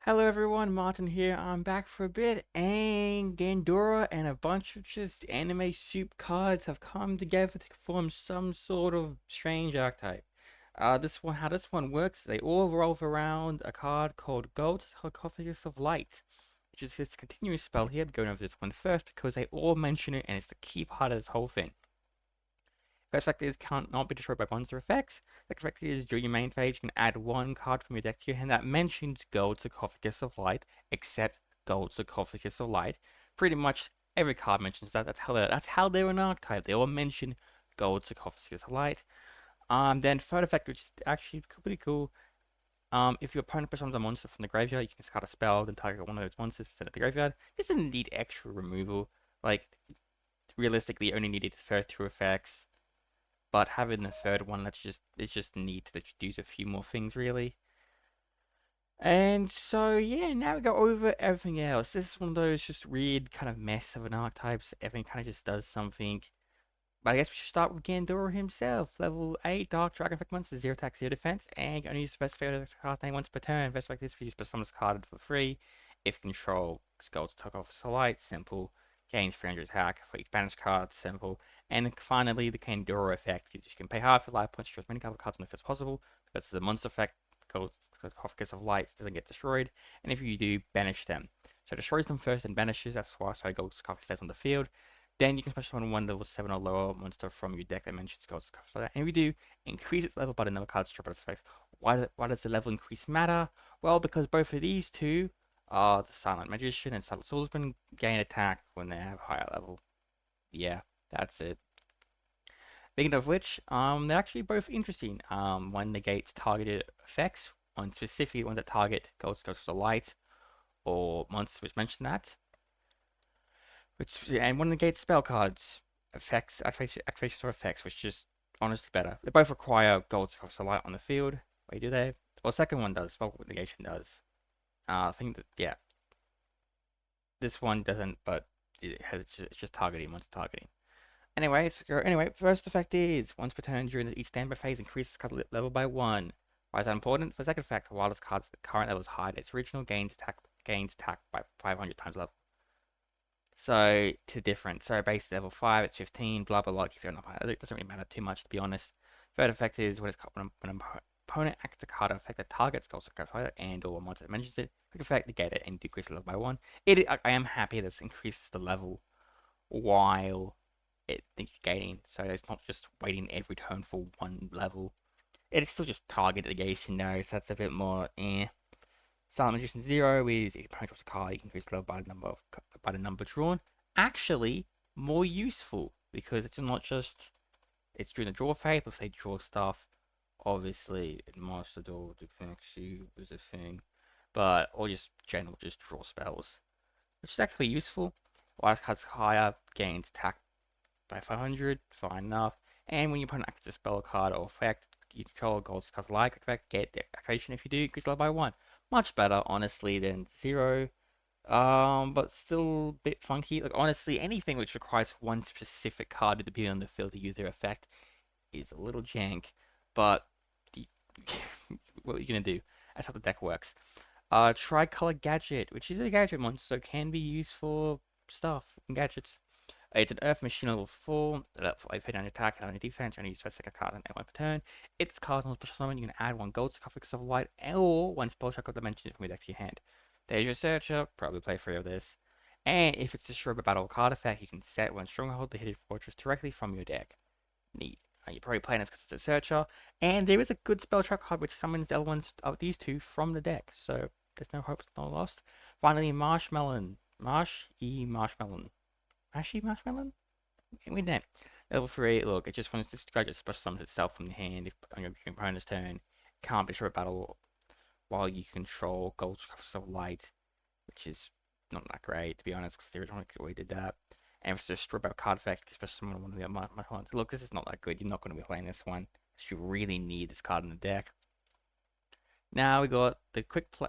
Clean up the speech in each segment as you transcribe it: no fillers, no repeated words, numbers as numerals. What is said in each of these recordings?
Hello everyone, Martin here. I'm back for a bit, and Gandora and a bunch of just anime soup cards have come together to form some sort of strange archetype. How this one works, they all revolve around a card called Gold Sarcophagus of Light, which is this continuous spell here. I'm going over this one first because they all mention it, and it's the key part of this whole thing. First effect is can't not be destroyed by monster effects. Second effect is during your main phase, you can add one card from your deck to your hand that mentions Gold Sarcophagus of Light, except Gold Sarcophagus of Light. Pretty much every card mentions that. That's how they're an archetype. They all mention Gold Sarcophagus of Light. Then third effect, which is actually pretty cool. If your opponent summons a monster from the graveyard, you can discard a spell, then target one of those monsters sent at the graveyard. This doesn't need extra removal. Like realistically, you only needed the first two effects, but having the third one, it's just neat that you do a few more things really. And so yeah, now we go over everything else. This is one of those just weird kind of mess of an archetypes. Everything kind of just does something. But I guess we should start with Gandora himself. Level 8 Dark Dragon Effect monster, 0 attack, 0 defense, and you can only use the best favorite card name once per turn. Best like this, we use summon this card for free. If control Skull's Tuck off a light, simple. Gains 300 attack for each banished card, simple. And finally, the Gandora effect. You can pay half your life points to choose as many cover cards on the field as possible. This is a monster effect. Gold Sarcophagus of Light doesn't get destroyed. And if you do, banish them. So destroys them first and banishes. That's why Gold Sarcophagus stays on the field. Then you can special summon one level 7 or lower monster from your deck that mentions Gold Sarcophagus like that. And if you do, increase its level by the number of cards dropped out of its face. Why does the level increase matter? Well, because both of these two are the Silent Magician and Silent Swordsman gain attack when they have higher level. Yeah, that's it. Speaking of which, they're actually both interesting. One negates targeted effects, one specifically ones that target Gold Sarcophagus of Light or monsters which mention that. And one negates spell cards, effects, activations or effects, which is honestly better. They both require Gold Sarcophagus of Light on the field. Wait, do they? Well, the second one does. Spell negation does. I think that yeah, this one doesn't, but it's just targeting, monster targeting. Anyway, first effect is once per turn during each standby phase, increases card level by 1. Why is that important? For the second effect, while this card's current level is high, its original gains attack by 500 times level. So to different. So base level 5, it's 15, blah blah blah, keeps going up higher. It doesn't really matter too much to be honest. Third effect is when an opponent acts a card effect that targets Gold Sarcophagus and or monster that mentions it. Quick effect, negate it and decrease the level by 1. I am happy this increases the level while it thinks gaining, so it's not just waiting every turn for one level. It's still just target negation though, so that's a bit more eh. Silent Magician 0 is if your opponent draws a card, you can increase the level by the number drawn. Actually, more useful because it's not just it's during the draw phase, but if they draw stuff, obviously Master Duel affects you is a thing. But or just general just draw spells. Which is actually useful. Last card's higher, gains attack by 500, fine enough. And when your opponent acts a spell card or effect, you control Gold Sarcophagus like effect, get the activation if you do, increase level by 1. Much better, honestly, than 0. But still a bit funky. Like, honestly, anything which requires one specific card to be on the field to use their effect is a little jank. But, what are you going to do? That's how the deck works. Tricolor Gadget, which is a gadget monster, so can be used for stuff and gadgets. It's an Earth Machine level 4, level 5 hit on attack, and on defense, and you use first second card on one per turn. Its card on special summon, you can add one Gold Sarcophagus of Light or one spell check of dimension from your deck to your hand. There's your searcher, probably play 3 of this. And if it's a Strobe Battle card effect, you can set one Stronghold the hidden fortress directly from your deck. Neat. You're probably playing this because it's a searcher, and there is a good spell check card which summons the other ones of these two from the deck, so there's no hope, no lost. Finally, Marshmallow. Marshmallow. Mashy Marshmallow? With that. Level 3, look, it just wants to graduate special summons itself from the hand if on your opponent's turn. Can't be sure of battle while you control Gold Sarcophagus of Light, which is not that great, to be honest, because the original way did that. And if it's a strip out card effect, especially someone one of the my ones. Look, this is not that good. You're not going to be playing this one. You really need this card in the deck. Now we got the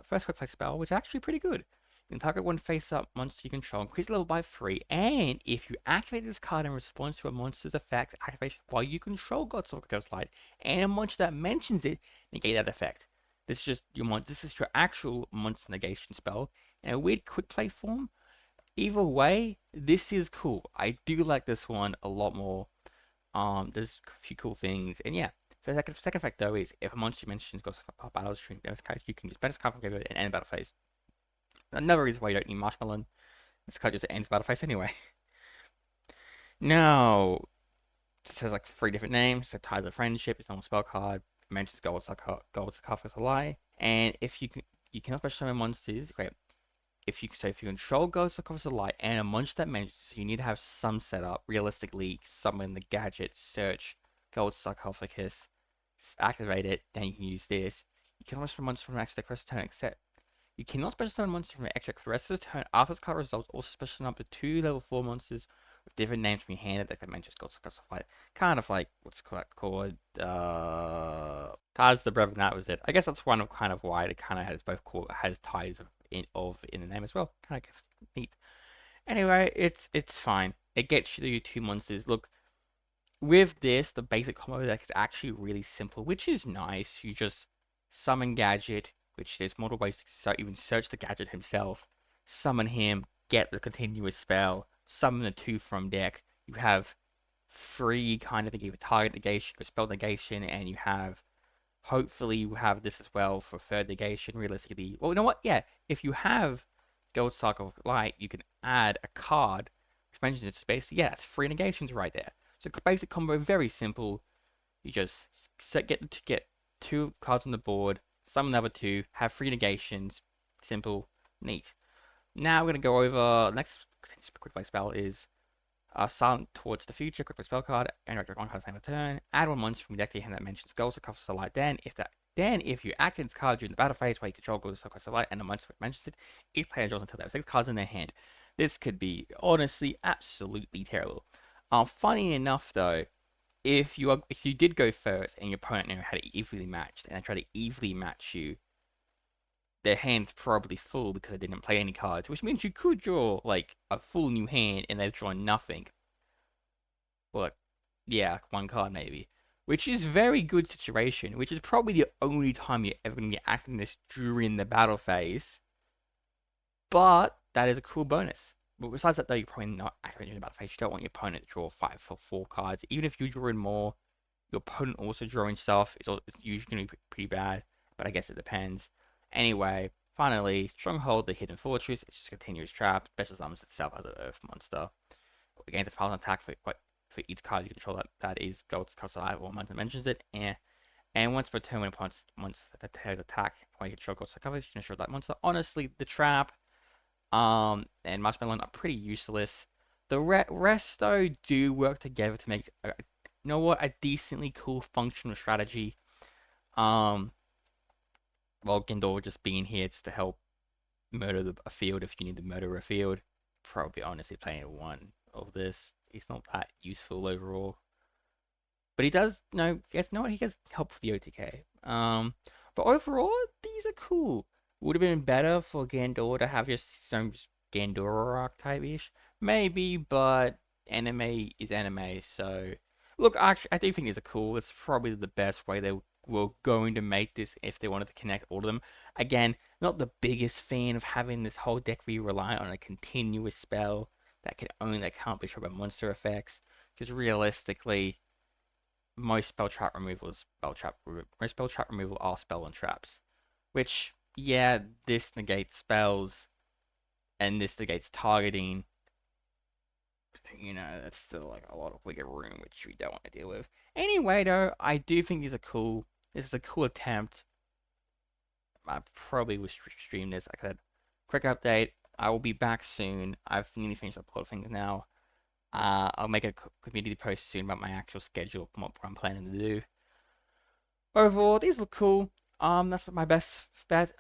first quick play spell, which is actually pretty good. You can target one face-up monster you control, increase level by 3, and if you activate this card in response to a monster's effect activation while you control Gold Sarcophagus Light, and a monster that mentions it, negate that effect. This is just your this is your actual monster negation spell in a weird quick play form. Either way, this is cool. I do like this one a lot more. There's a few cool things, and yeah. The second effect though is if a monster mentions goes a battle stream, in this case you can just spend this card from graveyard and end battle phase. Another reason why you don't need Marshmallow. This card just ends battle phase anyway. Now, it says like three different names. So Ties of Friendship, it's a normal spell card. It mentions gold sarcophagus lie. And if you cannot special summon monsters. Great. If you control gold sarcophagus lie and a monster that mentions, so you need to have some setup. Realistically, summon the gadget, search gold sarcophagus, activate it, then you can use this. You cannot summon monsters from extra first turn except you cannot special summon monsters from extra for the rest of the turn after this card resolves. Also special summon up to 2 level 4 monsters with different names from your hand that can mention gold sarcophagus lie. Kind of like what's called ties the brother, and that was it. I guess that's one of kind of why it kind of has both has ties in the name as well. Kind of neat. Anyway, it's fine. It gets you 2 monsters. Look, with this, the basic combo deck is actually really simple, which is nice. You just summon gadget, which there's multiple ways to even search the gadget himself, summon him, get the continuous spell, summon the 2 from deck. You have 3 kind of thing, with target negation, or spell negation, and you have hopefully you have this as well for third negation. Realistically, well, you know what? Yeah, if you have Gold Cycle of Light, you can add a card which mentions its space. Yeah, it's 3 negations right there. So basic combo, very simple. You just get 2 cards on the board, summon the other 2, have 3 negations. Simple, neat. Now we're gonna go over next quick play spell is Silent Towards the Future, quick play spell card, and one card at the turn. Add 1 monster from your deck to your hand that mentions gold sarcophagus of light. Then if you activate this card during the battle phase where you control gold sarcophagus of light and the monster that mentions it, each player draws until they have 6 cards in their hand. This could be honestly absolutely terrible. Funny enough though, if you did go first and your opponent had it evenly matched and they tried to evenly match you, their hand's probably full because they didn't play any cards, which means you could draw like a full new hand and they've drawn nothing. Well, yeah, 1 card maybe, which is very good situation. Which is probably the only time you're ever going to be acting this during the battle phase. But that is a cool bonus. But besides that, though, you're probably not acting in the battle phase. You don't want your opponent to draw 4 cards. Even if you draw in more, your opponent also drawing stuff. It's usually going to be pretty bad. But I guess it depends. Anyway, finally, Stronghold, the Hidden Fortress. It's just a continuous trap. Special summons itself as an Earth monster. Again, the final attack for each card you control that is gold cost alive or monster mentions it. And once per turn, when once the tail attack, when you control gold coverage, you can ensure that monster. Honestly, the trap and Marshmallow are pretty useless. The rest though do work together to make you know what, a decently cool functional strategy. Well, Gandora just being here just to help murder a field if you need to murder a field. Probably honestly playing 1 of this. It's not that useful overall. But he does, he gets help for the OTK. But overall, these are cool. Would have been better for Gandora to have just some Gandora archetype-ish. Maybe, but anime is anime, so... Look, actually, I do think these are cool. It's probably the best way they were going to make this if they wanted to connect all of them. Again, not the biggest fan of having this whole deck be reliant on a continuous spell that can only accomplish by monster effects. Because realistically, most spell trap removal are spell and traps. Which, yeah, this negates spells and this negates targeting. That's still like a lot of wiggle room, which we don't want to deal with. Anyway, though, I do think these are cool. This is a cool attempt. I probably will stream this. Like I said, quick update. I will be back soon. I've nearly finished up a lot of things now. I'll make a community post soon about my actual schedule and what I'm planning to do. Overall, these look cool. That's my best bet.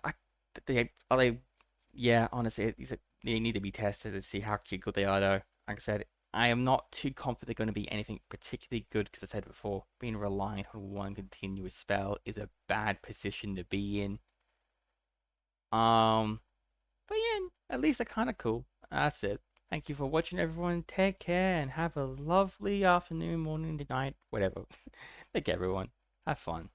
Yeah, honestly, they need to be tested to see how good they are, though. Like I said, I am not too confident they're going to be anything particularly good because I said before, being reliant on 1 continuous spell is a bad position to be in. But yeah, at least they're kind of cool. That's it. Thank you for watching, everyone. Take care and have a lovely afternoon, morning, night, whatever. Take care, everyone. Have fun.